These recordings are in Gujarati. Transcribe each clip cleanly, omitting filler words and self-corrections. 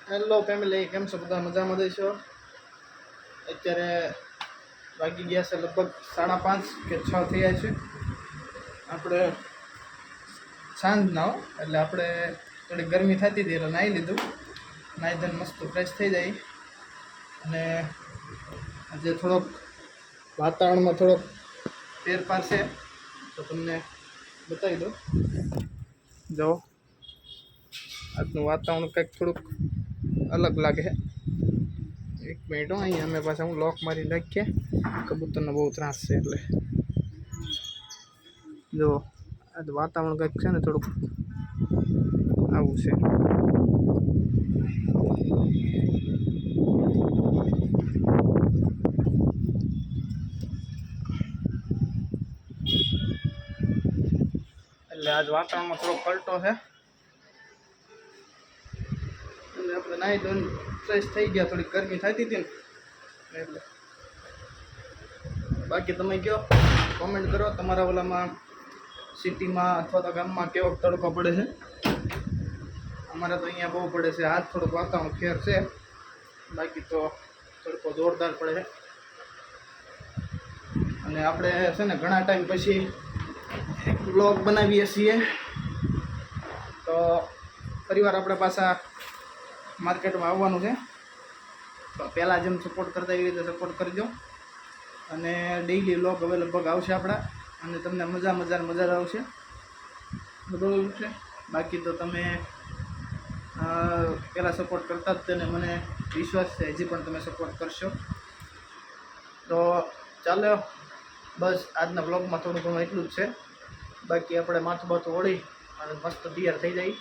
હેલો ફેમિલી, કેમ છો બધા? મજામાં છો? અત્યારે વાગી ગયા છે લગભગ 5:30 કે 6 થઈ જાય છે. આપણે સાંજના એટલે આપણે થોડી ગરમી થતી હતી એટલે નાહી લીધું. નાહી ધોઈને મસ્ત ફ્રેશ થઈ જાય. અને આજે થોડોક વાતાવરણમાં થોડોક ફેરફાર છે તો તમને બતાવી દો. જો આજનું વાતાવરણ કંઈક થોડુંક અલગ લાગે છે. એક મિનિટ અહીંયા અમે પાછા હું લોક મારી નાખીએ, કબૂતરનો બહુ ત્રાસ છે એટલે જો આજ વાતાવરણ કંઈક છે ને થોડુંક આવું છે. એટલે આજ વાતાવરણમાં થોડો પલટો છે એટલે આપણે નાહી ધોઈને ફ્રેશ થઈ ગયા. થોડી ગરમી થતી હતી ને એટલે બાકી તમે કહો, કોમેન્ટ કરો તમારા ઓલામાં સિટીમાં અથવા તો ગામમાં કેવો તડકો પડે છે. અમારે તો અહીંયા બહુ પડે છે. આજ થોડુંક વાતાવરણ ફેર છે, બાકી તો તડકો જોરદાર પડે છે. અને આપણે છે ને ઘણા ટાઈમ પછી બ્લોગ બનાવીએ છીએ, તો ફરીવાર આપણે પાછા માર્કેટમાં આવવાનું છે. તો પહેલાં જેમ સપોર્ટ કરતા એવી રીતે સપોર્ટ કરજો. અને ડેઈલી વ્લોગ હવે લગભગ આવશે આપણા, અને તમને મજા આવશે બધું છે. બાકી તો તમે પહેલાં સપોર્ટ કરતા જ તેને મને વિશ્વાસ છે હજી પણ તમે સપોર્ટ કરશો. તો ચાલો, બસ આજના બ્લોગમાં થોડું ઘણું એટલું જ છે. બાકી આપણે માથું બાથું ઓળી અને મસ્ત તૈયાર થઈ જાય,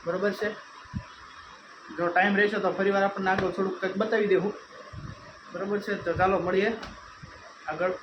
બરાબર છે. જો ટાઈમ રહેશે તો ફરીવાર આપણને આગળ થોડુંક કંઈક બતાવી દેવું, બરાબર છે. તો ચાલો મળીએ આગળ.